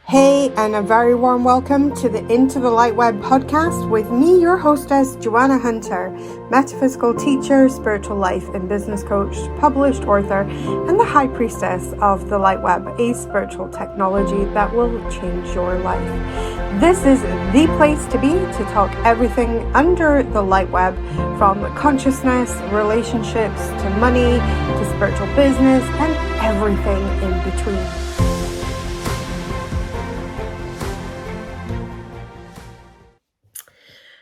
Hey, and a very warm welcome to the Into the LightWeb podcast with me, your hostess, Joanna Hunter, metaphysical teacher, spiritual life and business coach, published author, and the high priestess of the LightWeb, a spiritual technology that will change your life. This is the place to be to talk everything under the LightWeb, from consciousness, relationships, to money, to spiritual business, and everything in between.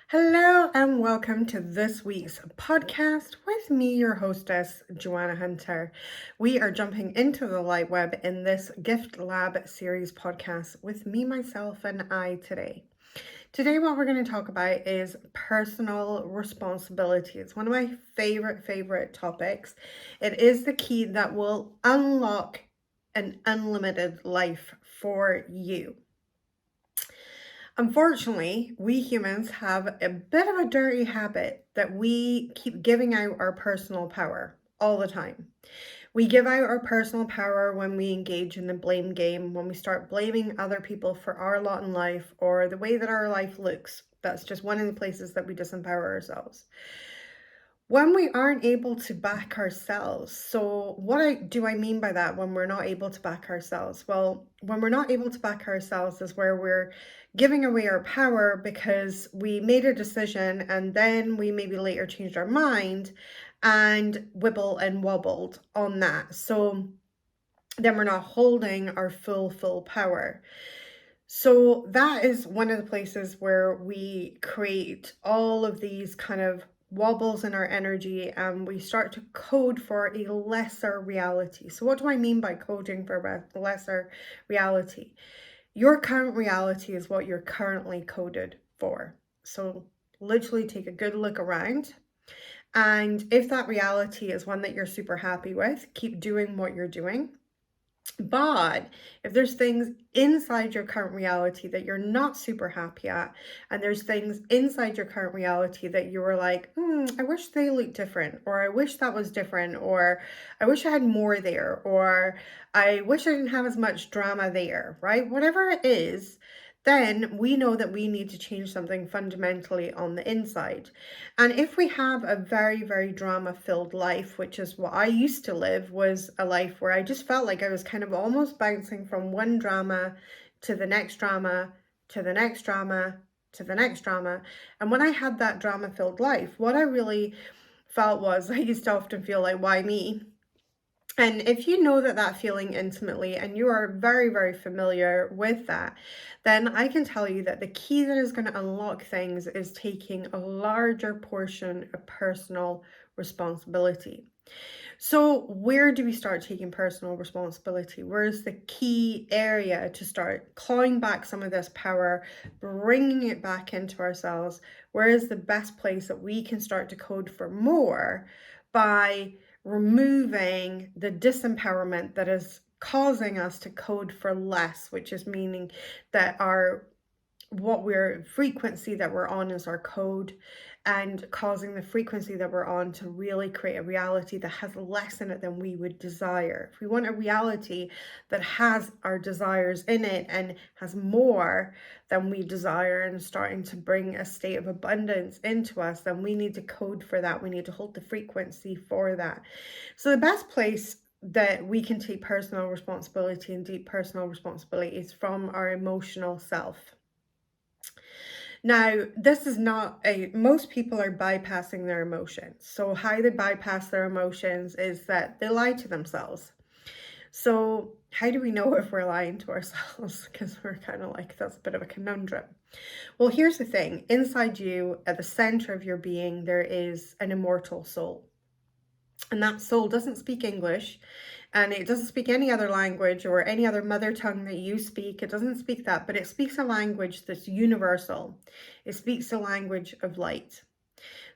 Hello and welcome to this week's podcast with me, your hostess, Joanna Hunter. We are jumping into the LightWeb in this Gift Lab series podcast with me, myself, and I today. Today, what we're going to talk about is personal responsibility. It's one of my favorite topics. It is the key that will unlock an unlimited life for you. Unfortunately, we humans have a bit of a dirty habit that we keep giving out our personal power all the time. We give out our personal power when we engage in the blame game, when we start blaming other people for our lot in life or the way that our life looks. That's just one of the places that we disempower ourselves. When we aren't able to back ourselves. So what do I mean by that when we're not able to back ourselves? Well, when we're not able to back ourselves is where we're giving away our power because we made a decision and then we maybe later changed our mind and wibble and wobbled on that. So then we're not holding our full power. So that is one of the places where we create all of these kind of wobbles in our energy and we start to code for a lesser reality. So what do I mean by coding for a lesser reality? Your current reality is what you're currently coded for. So literally take a good look around. And if that reality is one that you're super happy with, keep doing what you're doing. But if there's things inside your current reality that you're not super happy at, and there's things inside your current reality that you were like, I wish they looked different, or I wish that was different, or I wish I had more there, or I wish I didn't have as much drama there, right? Whatever it is, then we know that we need to change something fundamentally on the inside. And if we have a very drama-filled life, which is what I used to live, was a life where I just felt like I was kind of almost bouncing from one drama to the next drama, to the next drama, to the next drama. And when I had that drama-filled life, what I really felt was I used to often feel like, why me? And if you know that feeling intimately and you are very familiar with that, then I can tell you that the key that is going to unlock things is taking a larger portion of personal responsibility. So where do we start taking personal responsibility? Where's the key area to start clawing back some of this power, bringing it back into ourselves? Where is the best place that we can start to code for more by removing the disempowerment that is causing us to code for less, which is meaning that frequency that we're on is our code, and causing the frequency that we're on to really create a reality that has less in it than we would desire. If we want a reality that has our desires in it and has more than we desire and starting to bring a state of abundance into us, then we need to code for that. We need to hold the frequency for that. So the best place that we can take personal responsibility and deep personal responsibility is from our emotional self. Now, this is not most people are bypassing their emotions. So how they bypass their emotions is that they lie to themselves. So how do we know if we're lying to ourselves? Because we're kind of like, that's a bit of a conundrum. Well, here's the thing. Inside you, at the center of your being, there is an immortal soul. And that soul doesn't speak English, and it doesn't speak any other language or any other mother tongue that you speak. It doesn't speak that, but it speaks a language that's universal. It speaks a language of light.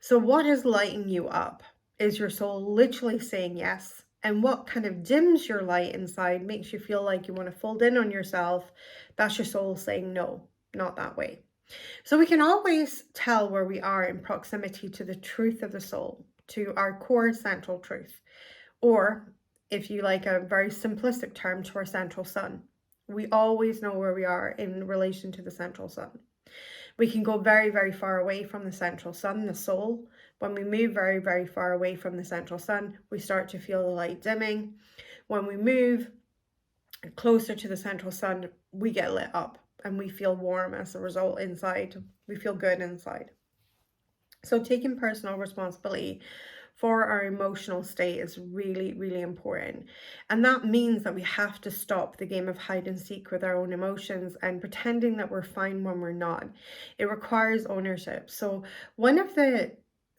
So what is lighting you up is your soul literally saying yes. And what kind of dims your light inside, makes you feel like you want to fold in on yourself, that's your soul saying, no, not that way. So we can always tell where we are in proximity to the truth of the soul, to our core central truth, or if you like a very simplistic term, to our central sun. We always know where we are in relation to the central sun. We can go very, very far away from the central sun, the soul. When we move very, very far away from the central sun, we start to feel the light dimming. When we move closer to the central sun, we get lit up and we feel warm as a result inside. We feel good inside. So taking personal responsibility for our emotional state is really, really important. And that means that we have to stop the game of hide and seek with our own emotions and pretending that we're fine when we're not. It requires ownership. So one of the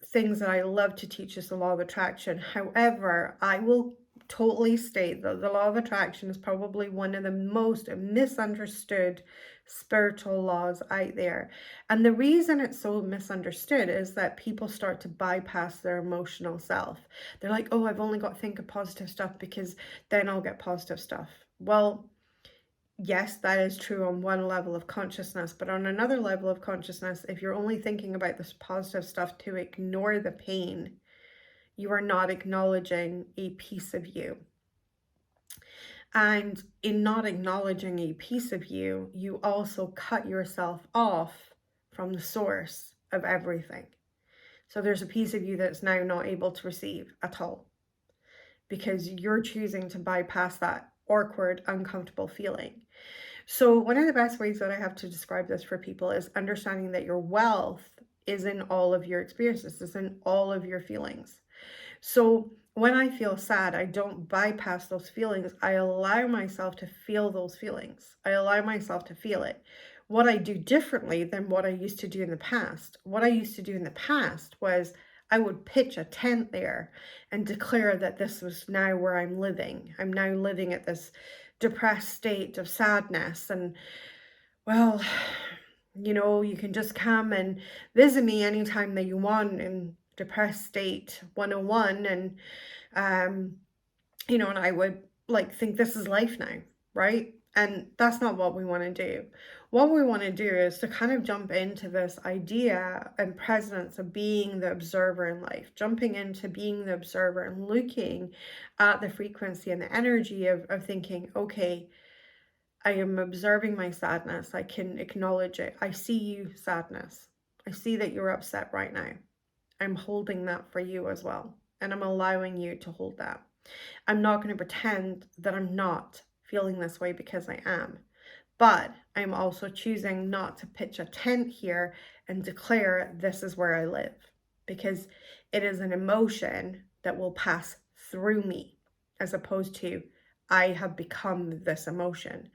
things that I love to teach is the law of attraction. However, I will totally state that the law of attraction is probably one of the most misunderstood spiritual laws out there. And the reason it's so misunderstood is that people start to bypass their emotional self. They're like, oh, I've only got to think of positive stuff because then I'll get positive stuff. Well, yes, that is true on one level of consciousness, but on another level of consciousness, if you're only thinking about this positive stuff to ignore the pain, you are not acknowledging a piece of you. And in not acknowledging a piece of you, you also cut yourself off from the source of everything. So there's a piece of you that's now not able to receive at all because you're choosing to bypass that awkward, uncomfortable feeling. So one of the best ways that I have to describe this for people is understanding that your wealth is in all of your experiences, is in all of your feelings. So when I feel sad, I don't bypass those feelings. I allow myself to feel those feelings. I allow myself to feel it. What I do differently than what I used to do in the past. What I used to do in the past was I would pitch a tent there and declare that this was now where I'm living. I'm now living at this depressed state of sadness. And well, you can just come and visit me anytime that you want in depressed state 101. And and I would think this is life now, right? And that's not what we want to do. What we want to do is to kind of jump into this idea and presence of being the observer in life, jumping into being the observer and looking at the frequency and the energy of thinking, okay, I am observing my sadness. I can acknowledge it. I see you, sadness. I see that you're upset right now. I'm holding that for you as well. And I'm allowing you to hold that. I'm not going to pretend that I'm not feeling this way because I am. But I'm also choosing not to pitch a tent here and declare this is where I live. Because it is an emotion that will pass through me as opposed to I have become this emotion.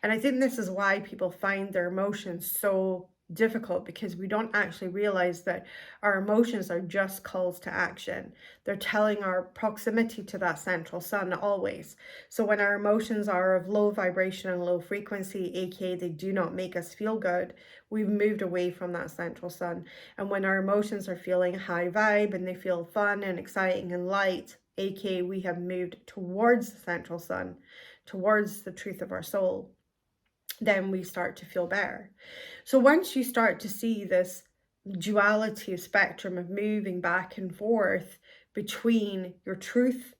And I think this is why people find their emotions so difficult, because we don't actually realize that our emotions are just calls to action. They're telling our proximity to that central sun always. So when our emotions are of low vibration and low frequency, aka they do not make us feel good, we've moved away from that central sun. And when our emotions are feeling high vibe and they feel fun and exciting and light, aka we have moved towards the central sun, towards the truth of our soul, then we start to feel better. So once you start to see this duality of spectrum of moving back and forth between your truth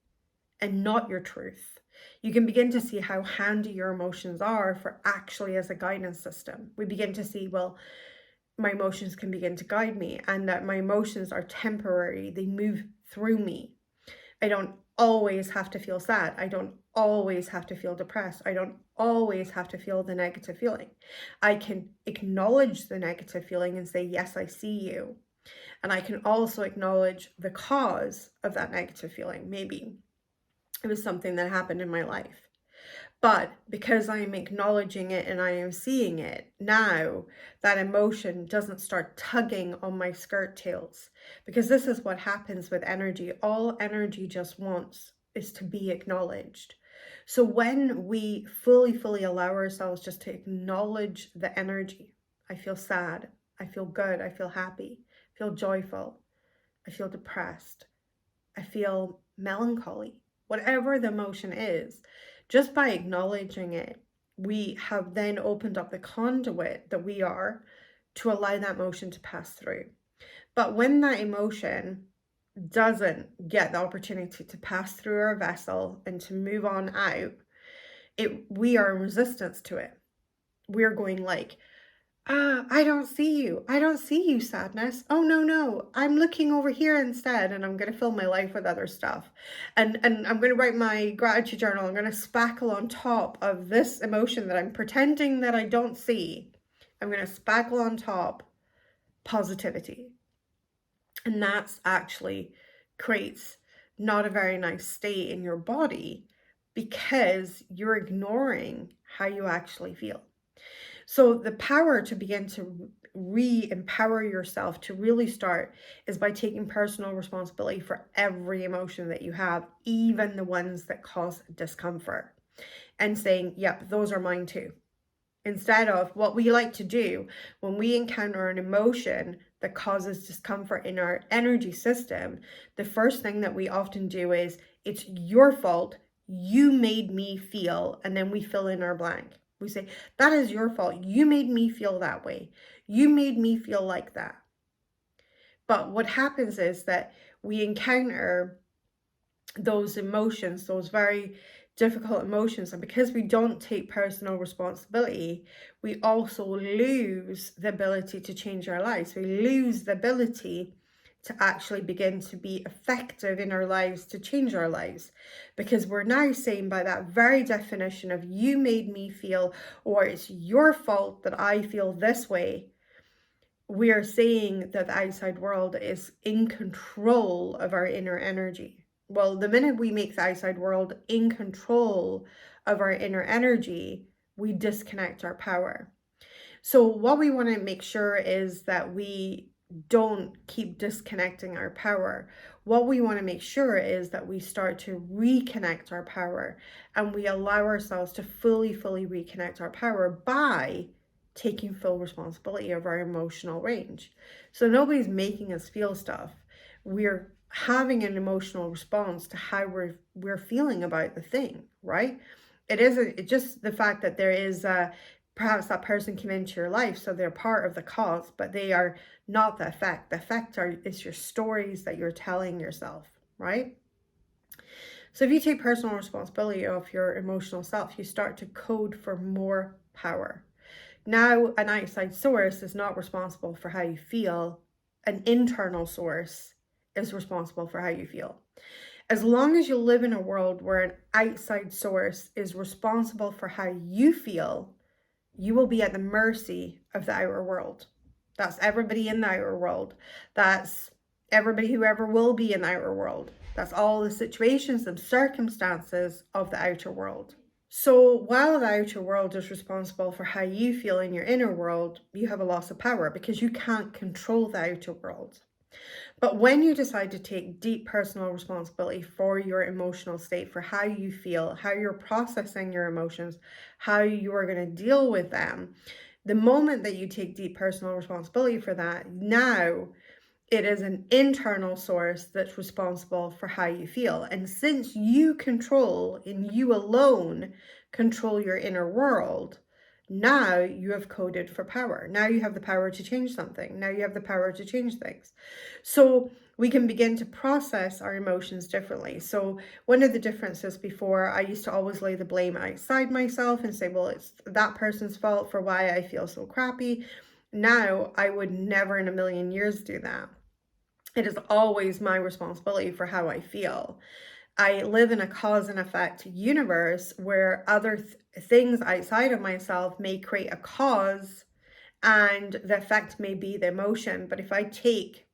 and not your truth, you can begin to see how handy your emotions are for actually as a guidance system. We begin to see, well, my emotions can begin to guide me, and that my emotions are temporary. They move through me. I don't always have to feel sad. I don't always have to feel depressed. I don't always have to feel the negative feeling. I can acknowledge the negative feeling and say, yes, I see you. And I can also acknowledge the cause of that negative feeling. Maybe it was something that happened in my life. But because I am acknowledging it and I am seeing it, now that emotion doesn't start tugging on my skirt tails. Because this is what happens with energy. All energy just wants is to be acknowledged. So when we fully allow ourselves just to acknowledge the energy, I feel sad, I feel good, I feel happy, I feel joyful, I feel depressed, I feel melancholy, whatever the emotion is, just by acknowledging it, we have then opened up the conduit that we are to allow that emotion to pass through. But when that emotion doesn't get the opportunity to pass through our vessel and to move on out, we are in resistance to it. We're going like, I don't see you. I don't see you, sadness. Oh, no, no. I'm looking over here instead, and I'm going to fill my life with other stuff. And I'm going to write my gratitude journal. I'm going to spackle on top of this emotion that I'm pretending that I don't see. I'm going to spackle on top positivity. And that's actually creates not a very nice state in your body because you're ignoring how you actually feel. So the power to begin to re-empower yourself to really start is by taking personal responsibility for every emotion that you have, even the ones that cause discomfort, and saying, yep, those are mine too. Instead of what we like to do when we encounter an emotion that causes discomfort in our energy system, the first thing that we often do is, it's your fault, you made me feel, and then we fill in our blank. We say, that is your fault, you made me feel that way, you made me feel like that. But what happens is that we encounter those emotions, those very difficult emotions, and because we don't take personal responsibility, we also lose the ability to change our lives. We lose the ability to actually begin to be effective in our lives, to change our lives, because we're now saying, by that very definition of you made me feel, or it's your fault that I feel this way, we are saying that the outside world is in control of our inner energy. Well, the minute we make the outside world in control of our inner energy, we disconnect our power. So what we want to make sure is that we don't keep disconnecting our power. What we want to make sure is that we start to reconnect our power, and we allow ourselves to fully reconnect our power by taking full responsibility of our emotional range. So nobody's making us feel stuff. We're having an emotional response to how we're feeling about the thing, right? It's just the fact that there is perhaps that person came into your life, so they're part of the cause, but they are not the effect. The effect is your stories that you're telling yourself, right? So if you take personal responsibility of your emotional self, you start to code for more power. Now, an outside source is not responsible for how you feel. An internal source is responsible for how you feel. As long as you live in a world where an outside source is responsible for how you feel, you will be at the mercy of the outer world. That's everybody in the outer world. That's everybody who ever will be in the outer world. That's all the situations and circumstances of the outer world. So while the outer world is responsible for how you feel in your inner world, you have a loss of power because you can't control the outer world. But when you decide to take deep personal responsibility for your emotional state, for how you feel, how you're processing your emotions, how you are going to deal with them, the moment that you take deep personal responsibility for that, now it is an internal source that's responsible for how you feel. And since you control, and you alone control your inner world, now you have coded for power. Now you have the power to change something. Now you have the power to change things. So we can begin to process our emotions differently. So one of the differences before, I used to always lay the blame outside myself and say, well, it's that person's fault for why I feel so crappy. Now I would never in a million years do that. It is always my responsibility for how I feel. I live in a cause and effect universe where other things outside of myself may create a cause, and the effect may be the emotion. But if I take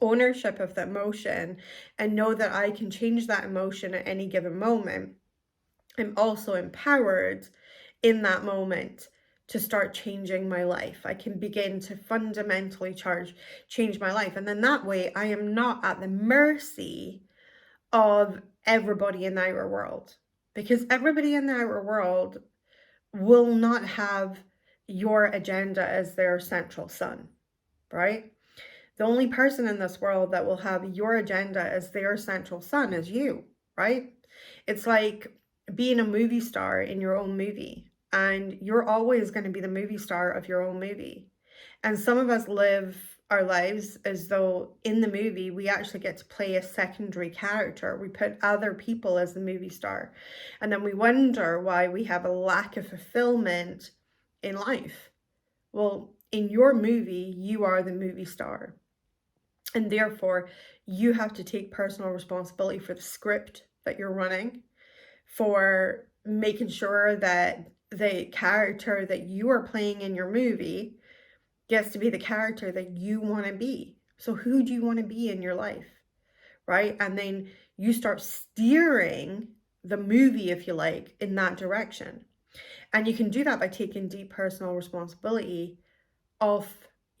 ownership of the emotion and know that I can change that emotion at any given moment, I'm also empowered in that moment to start changing my life. I can begin to fundamentally change my life. And then that way I am not at the mercy of everybody in the outer world, because everybody in the outer world will not have your agenda as their central sun, right? The only person in this world that will have your agenda as their central sun is you, right? It's like being a movie star in your own movie, and you're always going to be the movie star of your own movie. And some of us live our lives as though in the movie we actually get to play a secondary character. We put other people as the movie star. And then we wonder why we have a lack of fulfillment in life. Well, in your movie, you are the movie star. And therefore, you have to take personal responsibility for the script that you're running, for making sure that the character that you are playing in your movie gets to be the character that you want to be. So who do you want to be in your life, right? And then you start steering the movie, if you like, in that direction. And you can do that by taking deep personal responsibility of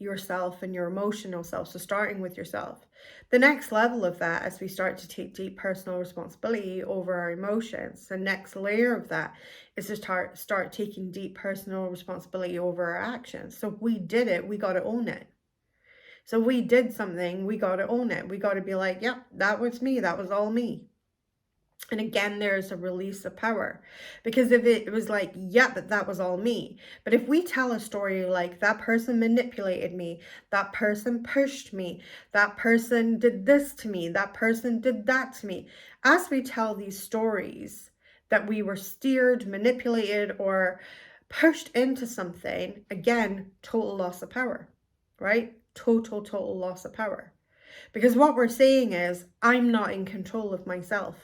yourself and your emotional self. So starting with yourself. The next level of that, as we start to take deep personal responsibility over our emotions, the next layer of that is to start taking deep personal responsibility over our actions. So if we did it, we got to own it. So if we did something, we got to own it. We got to be like, yep, that was me. That was all me. And again, there's a release of power, because if it was like, yeah, but that was all me. But if we tell a story like that person manipulated me, that person pushed me, that person did this to me, that person did that to me. As we tell these stories that we were steered, manipulated, or pushed into something, again, total loss of power, right? Total loss of power. Because what we're saying is, I'm not in control of myself.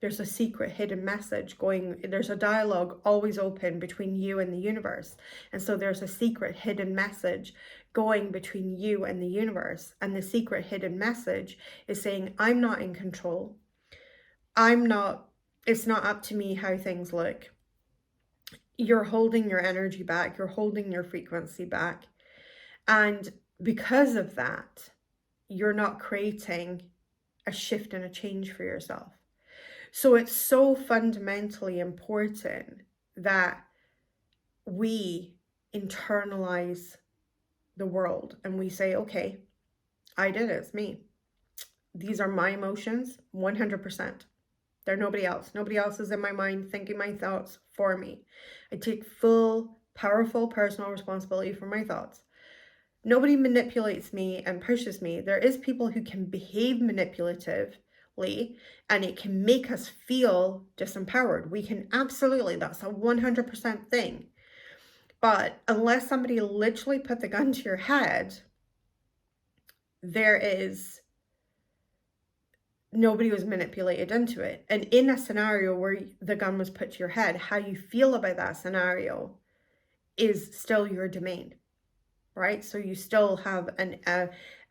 There's a secret hidden message going, there's a dialogue always open between you and the universe. And so there's a secret hidden message going between you and the universe. And the secret hidden message is saying, I'm not in control. It's not up to me how things look. You're holding your energy back. You're holding your frequency back. And because of that, you're not creating a shift and a change for yourself. So it's so fundamentally important that we internalize the world and we say, okay, I did it, it's me. These are my emotions, 100%. They're nobody else. Nobody else is in my mind thinking my thoughts for me. I take full, powerful personal responsibility for my thoughts. Nobody manipulates me and pushes me. There is people who can behave manipulatively, and it can make us feel disempowered. We can absolutely, that's a 100% thing. But unless somebody literally put the gun to your head, nobody was manipulated into it. And in a scenario where the gun was put to your head, how you feel about that scenario is still your domain, right? So you still have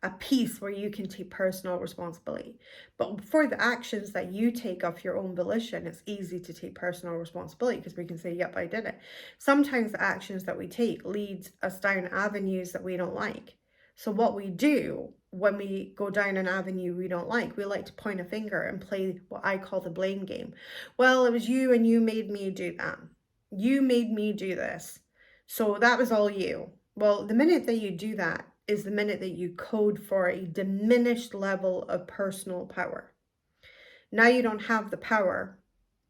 a piece where you can take personal responsibility. But for the actions that you take of your own volition, it's easy to take personal responsibility because we can say, yep, I did it. Sometimes the actions that we take leads us down avenues that we don't like. So what we do when we go down an avenue we don't like, we like to point a finger and play what I call the blame game. Well, it was you and you made me do that. You made me do this. So that was all you. Well, the minute that you do that is the minute that you code for a diminished level of personal power. Now you don't have the power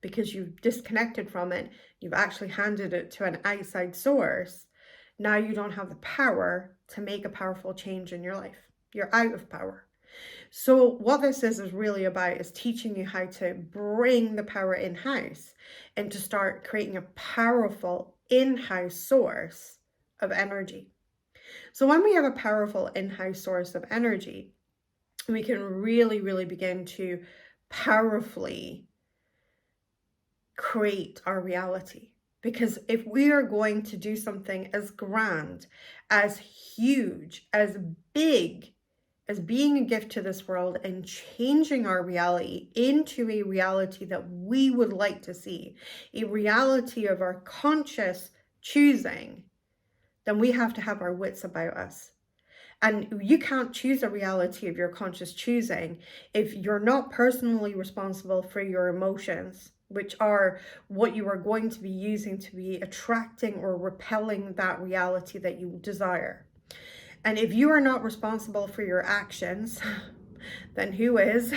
because you've disconnected from it. You've actually handed it to an outside source. Now you don't have the power to make a powerful change in your life. You're out of power. So what this is really about is teaching you how to bring the power in-house and to start creating a powerful in-house source of energy. So when we have a powerful in-house source of energy, we can really begin to powerfully create our reality. Because if we are going to do something as grand, as huge, as big, as being a gift to this world and changing our reality into a reality that we would like to see, a reality of our conscious choosing, then we have to have our wits about us. And you can't choose a reality of your conscious choosing if you're not personally responsible for your emotions, which are what you are going to be using to be attracting or repelling that reality that you desire. And if you are not responsible for your actions, then who is,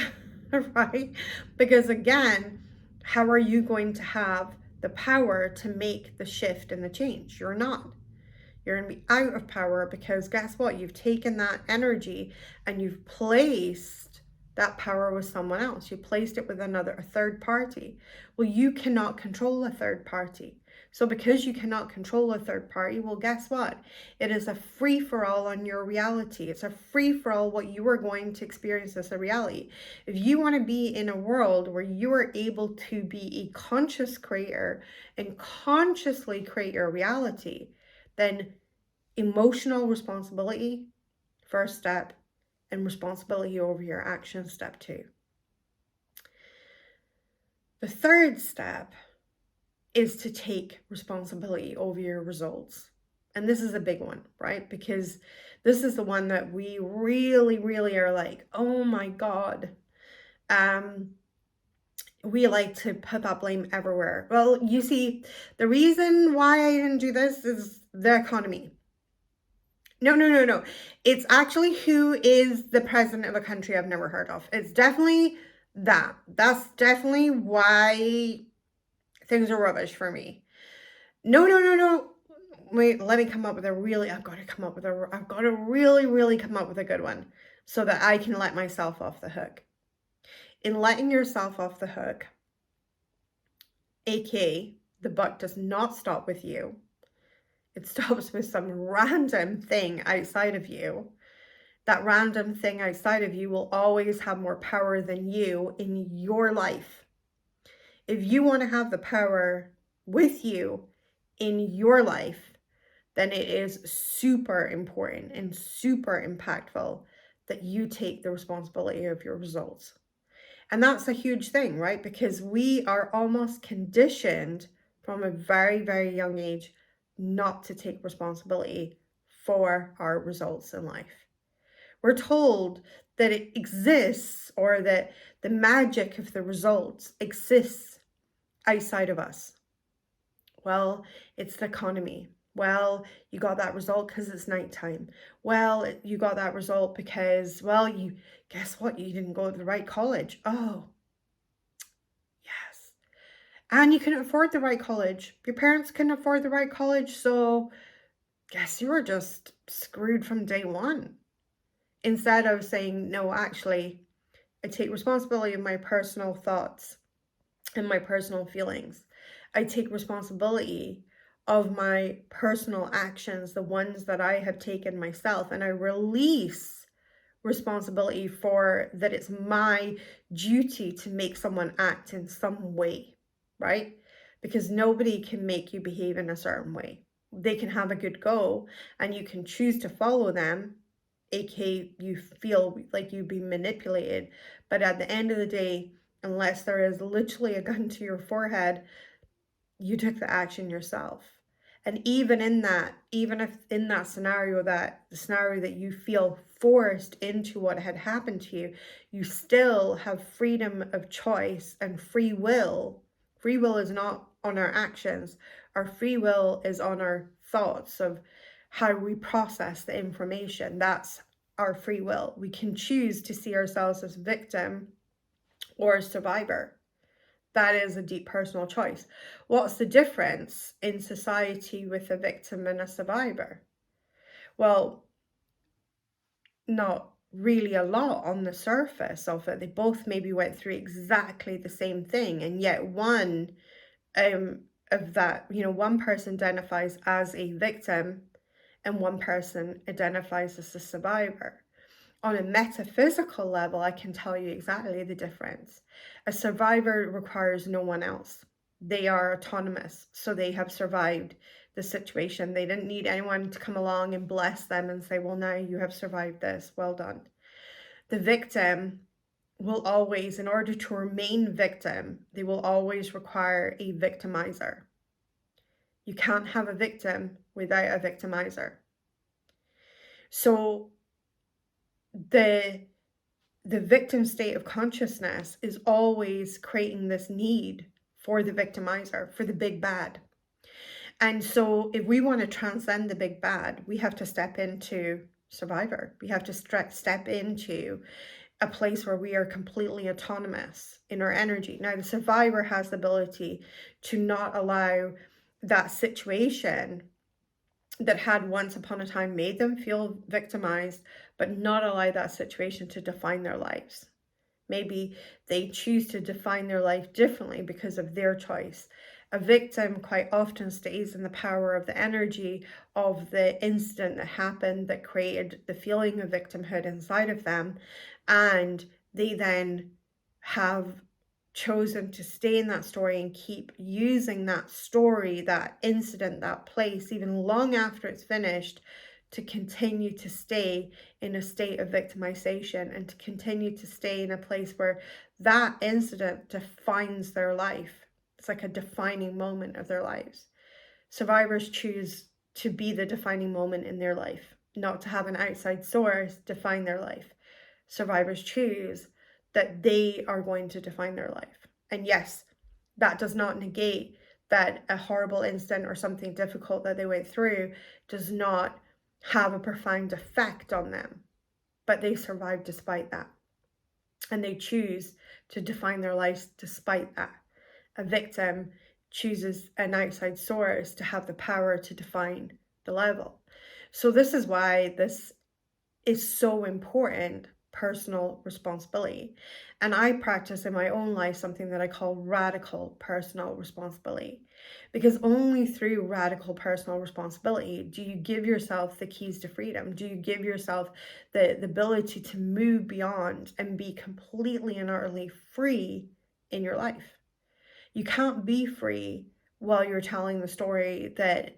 right? Because again, how are you going to have the power to make the shift and the change? You're not. You're going to be out of power because guess what? You've taken that energy and you've placed that power with someone else. You placed it with a third party. Well, you cannot control a third party. So because you cannot control a third party, well, guess what? It is a free-for-all on your reality. It's a free-for-all what you are going to experience as a reality. If you want to be in a world where you are able to be a conscious creator and consciously create your reality, then emotional responsibility, first step, and responsibility over your actions, step 2. The third step is to take responsibility over your results. And this is a big one, right? Because this is the one that we really, really are like, oh my God. We like to put that blame everywhere. Well, you see, the reason why I didn't do this is the economy. No. It's actually who is the president of a country I've never heard of. It's definitely that. That's definitely why things are rubbish for me. No. Wait, let me come up with I've got to really come up with a good one so that I can let myself off the hook. In letting yourself off the hook, aka the buck does not stop with you. It stops with some random thing outside of you. That random thing outside of you will always have more power than you in your life. If you want to have the power with you in your life, then it is super important and super impactful that you take the responsibility of your results. And that's a huge thing, right? Because we are almost conditioned from a very, very young age not to take responsibility for our results in life. We're told that it exists, or that the magic of the results exists outside of us. Well, it's the economy. Well, you got that result because it's nighttime. Well, you got that result because, well, guess what? You didn't go to the right college. Oh, yes. And you couldn't afford the right college. Your parents couldn't afford the right college, so guess you were just screwed from day one. Instead of saying, no, actually, I take responsibility of my personal thoughts and my personal feelings. I take responsibility of my personal actions, the ones that I have taken myself, and I release responsibility for that it's my duty to make someone act in some way, right? Because nobody can make you behave in a certain way. They can have a good go and you can choose to follow them, aka you feel like you've been manipulated, but at the end of the day, unless there is literally a gun to your forehead, you took the action yourself. And even if in that scenario, the scenario that you feel forced into what had happened to you, you still have freedom of choice and free will. Free will is not on our actions. Our free will is on our thoughts of how we process the information. That's our free will. We can choose to see ourselves as victim or survivor. That is a deep personal choice. What's the difference in society with a victim and a survivor? Well, not really a lot on the surface of it. They both maybe went through exactly the same thing, and yet one one person identifies as a victim and one person identifies as a survivor. On a metaphysical level, I can tell you exactly the difference. A survivor requires no one else. They are autonomous, so they have survived the situation. They didn't need anyone to come along and bless them and say, well, now you have survived this, well done. The victim will always, in order to remain victim, they will always require a victimizer. You can't have a victim without a victimizer. So the victim state of consciousness is always creating this need for the victimizer, for the big bad. And so if we want to transcend the big bad, we have to step into survivor. We have to step into a place where we are completely autonomous in our energy. Now, the survivor has the ability to not allow that situation that had once upon a time made them feel victimized, but not allow that situation to define their lives. Maybe they choose to define their life differently because of their choice. A victim quite often stays in the power of the energy of the incident that happened that created the feeling of victimhood inside of them, and they then have chosen to stay in that story and keep using that story, that incident, that place, even long after it's finished, to continue to stay in a state of victimization and to continue to stay in a place where that incident defines their life. It's like a defining moment of their lives. Survivors choose to be the defining moment in their life, not to have an outside source define their life. Survivors choose that they are going to define their life. And yes, that does not negate that a horrible incident or something difficult that they went through does not have a profound effect on them, but they survive despite that. And they choose to define their lives despite that. A victim chooses an outside source to have the power to define the level. So this is why this is so important, personal responsibility. And I practice in my own life something that I call radical personal responsibility. Because only through radical personal responsibility do you give yourself the keys to freedom. Do you give yourself the ability to move beyond and be completely and utterly free in your life. You can't be free while you're telling the story that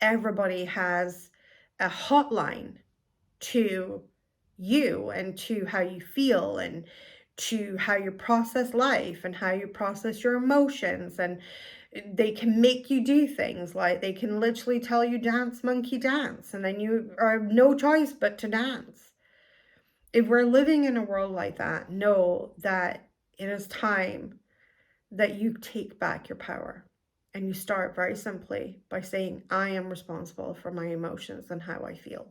everybody has a hotline to you and to how you feel and to how you process life and how you process your emotions. And they can make you do things, like they can literally tell you dance monkey dance, and then you have no choice but to dance. If we're living in a world like that, know that it is time that you take back your power. And you start very simply by saying, I am responsible for my emotions and how I feel.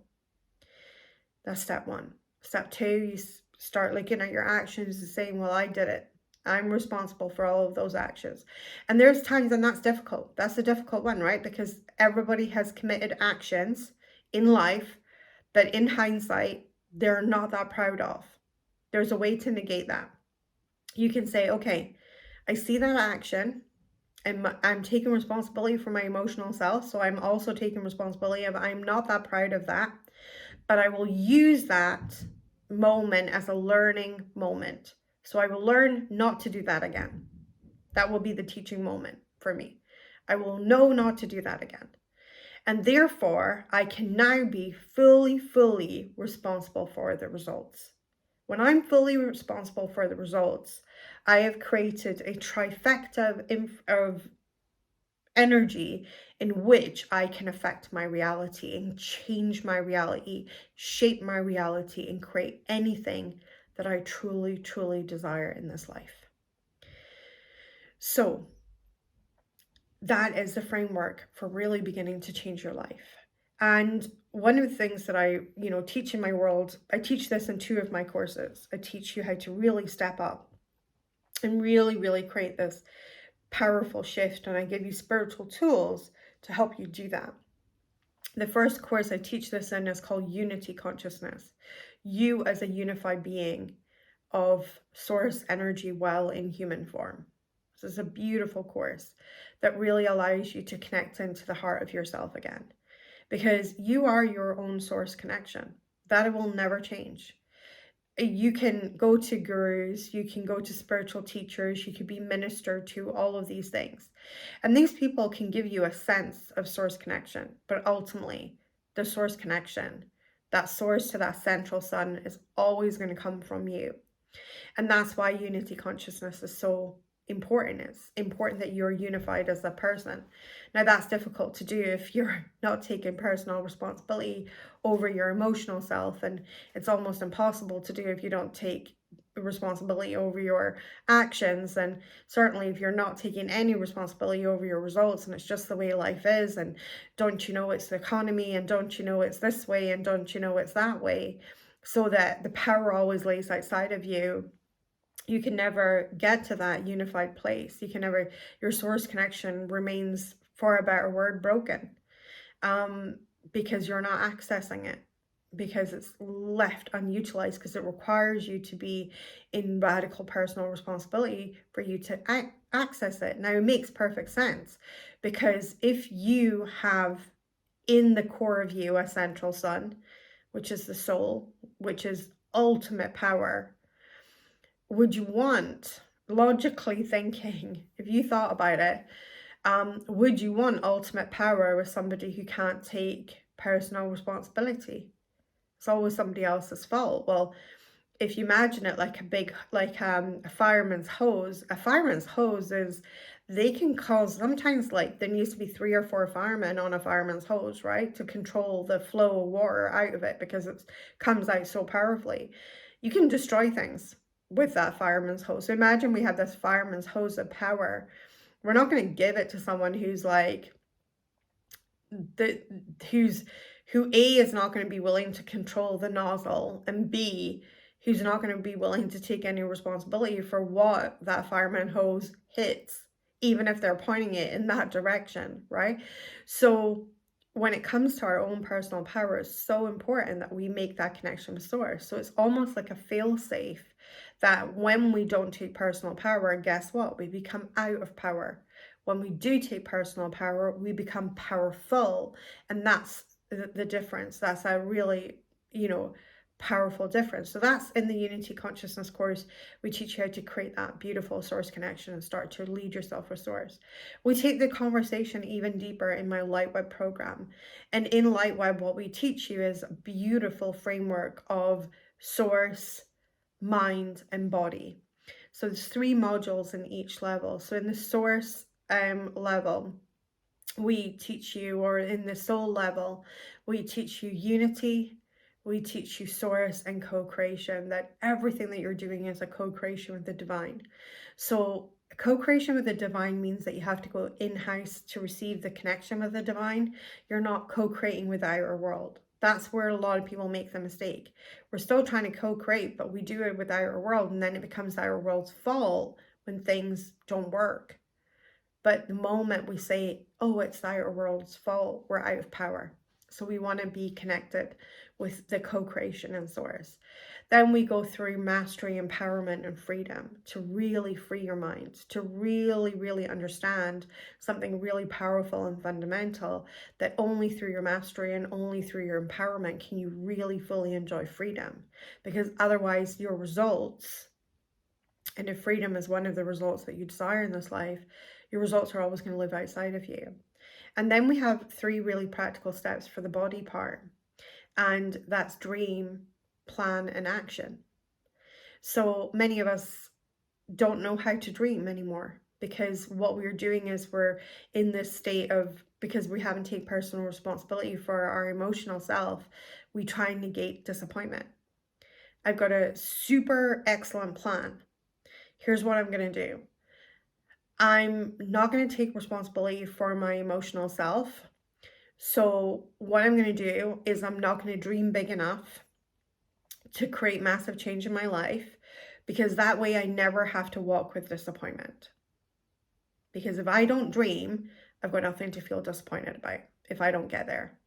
That's step one. Step two, you start looking at your actions and saying, well, I did it. I'm responsible for all of those actions. And there's times, and that's difficult. That's a difficult one, right? Because everybody has committed actions in life that in hindsight, they're not that proud of. There's a way to negate that. You can say, okay, I see that action and I'm taking responsibility for my emotional self. So I'm also taking responsibility of I'm not that proud of that, but I will use that moment as a learning moment. So I will learn not to do that again. That will be the teaching moment for me. I will know not to do that again. And therefore, I can now be fully responsible for the results. When I'm fully responsible for the results, I have created a trifecta of energy in which I can affect my reality and change my reality, shape my reality, and create anything that I truly desire in this life. So that is the framework for really beginning to change your life. And one of the things that I, teach in my world, I teach this in 2 of my courses. I teach you how to really step up and really create this powerful shift. And I give you spiritual tools to help you do that. The first course I teach this in is called Unity Consciousness. You as a unified being of source energy while in human form. This is a beautiful course that really allows you to connect into the heart of yourself again, because you are your own source connection. That will never change. You can go to gurus, you can go to spiritual teachers, you can be ministered to, all of these things. And these people can give you a sense of source connection, but ultimately the source connection, that source to that central sun, is always going to come from you. And that's why unity consciousness is so important. It's important that you're unified as a person. Now, that's difficult to do if you're not taking personal responsibility over your emotional self, and it's almost impossible to do if you don't take responsibility over your actions, and certainly if you're not taking any responsibility over your results, and it's just the way life is, and don't you know it's the economy, and don't you know it's this way, and don't you know it's that way, so that the power always lays outside of you. You can never get to that unified place. You can never, your source connection remains, for a better word, broken. because you're not accessing it, because it's left unutilized, because it requires you to be in radical personal responsibility for you to access it. Now, it makes perfect sense, because if you have in the core of you a central sun, which is the soul, which is ultimate power, would you want, logically thinking, if you thought about it, would you want ultimate power with somebody who can't take personal responsibility? It's always somebody else's fault. Well, if you imagine it like a big, like a fireman's hose is, they can cause, sometimes like there needs to be 3 or 4 firemen on a fireman's hose, right, to control the flow of water out of it, because it comes out so powerfully. You can destroy things with that fireman's hose. So imagine we have this fireman's hose of power. We're not going to give it to someone who's like, the who's who A is not going to be willing to control the nozzle, and B, who's not going to be willing to take any responsibility for what that fireman hose hits, even if they're pointing it in that direction, right? So when it comes to our own personal power, it's so important that we make that connection with source. So it's almost like a fail-safe, that when we don't take personal power, guess what? We become out of power. When we do take personal power, we become powerful. And that's the difference. That's a really, powerful difference. So that's in the Unity Consciousness course. We teach you how to create that beautiful source connection and start to lead yourself with source. We take the conversation even deeper in my LightWeb program. And in LightWeb, what we teach you is a beautiful framework of source, mind, and body. So there's 3 modules in each level. So in the source level, we teach you, or in the soul level, we teach you unity, we teach you source and co-creation, that everything that you're doing is a co-creation with the divine. So co-creation with the divine means that you have to go in-house to receive the connection with the divine. You're not co-creating with the outer world. That's where a lot of people make the mistake. We're still trying to co-create, but we do it with the outer world, and then it becomes the outer world's fault when things don't work. But the moment we say, oh, it's the outer world's fault, we're out of power. So we want to be connected with the co-creation and source. Then we go through mastery, empowerment, and freedom to really free your mind, to really, really understand something really powerful and fundamental, that only through your mastery and only through your empowerment can you really fully enjoy freedom. Because otherwise your results, and if freedom is one of the results that you desire in this life, your results are always going to live outside of you. And then we have 3 really practical steps for the body part. And that's dream, plan, and action. So many of us don't know how to dream anymore, because what we're doing is we're in this state of, because we haven't taken personal responsibility for our emotional self, we try and negate disappointment. I've got a super excellent plan. Here's what I'm going to do. I'm not going to take responsibility for my emotional self. So what I'm going to do is I'm not going to dream big enough to create massive change in my life, because that way I never have to walk with disappointment. Because if I don't dream, I've got nothing to feel disappointed about if I don't get there.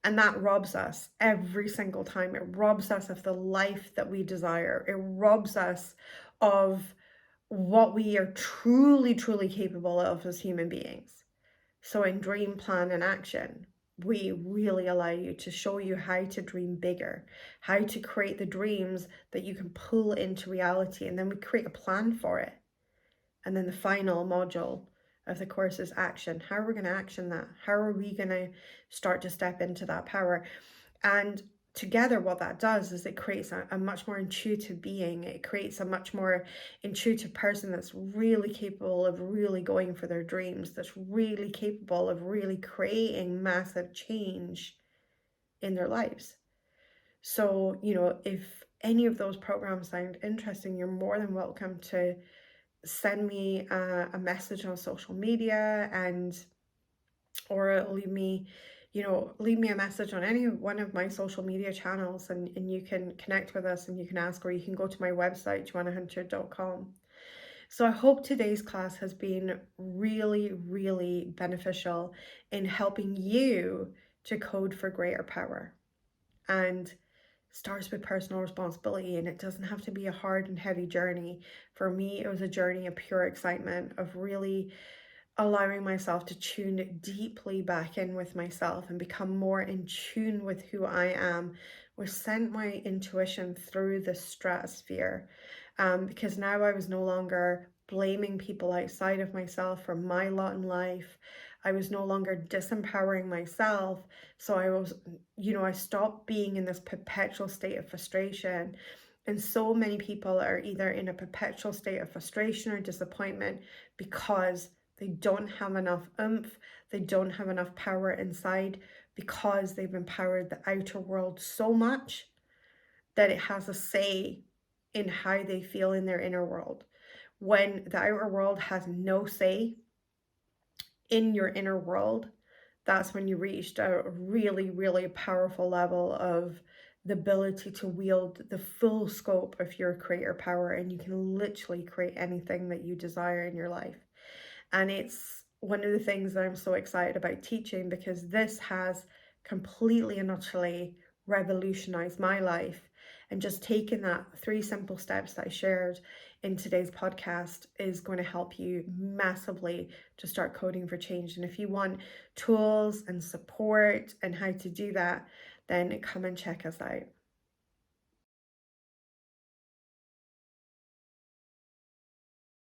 And that robs us every single time. It robs us of the life that we desire. It robs us of what we are truly, truly capable of as human beings. So in dream, plan, and action, we really allow you to show you how to dream bigger, how to create the dreams that you can pull into reality, and then we create a plan for it. And then the final module of the course is action. How are we going to action that? How are we going to start to step into that power? And together, what that does is it creates a much more intuitive being. It creates a much more intuitive person that's really capable of really going for their dreams, that's really capable of really creating massive change in their lives. So, if any of those programs sound interesting, you're more than welcome to send me a message on social media, or leave me a message on any one of my social media channels, and you can connect with us, and you can ask, or you can go to my website, joannahunter.com. So I hope today's class has been really, really beneficial in helping you to code for greater power. And starts with personal responsibility, and it doesn't have to be a hard and heavy journey. For me, it was a journey of pure excitement, of really allowing myself to tune deeply back in with myself and become more in tune with who I am, which sent my intuition through the stratosphere. Because now I was no longer blaming people outside of myself for my lot in life. I was no longer disempowering myself. So I was, I stopped being in this perpetual state of frustration. And so many people are either in a perpetual state of frustration or disappointment because they don't have enough oomph, they don't have enough power inside, because they've empowered the outer world so much that it has a say in how they feel in their inner world. When the outer world has no say in your inner world, that's when you reached a really, really powerful level of the ability to wield the full scope of your creator power, and you can literally create anything that you desire in your life. And it's one of the things that I'm so excited about teaching, because this has completely and utterly revolutionized my life. And just taking that 3 simple steps that I shared in today's podcast is going to help you massively to start coding for change. And if you want tools and support and how to do that, then come and check us out.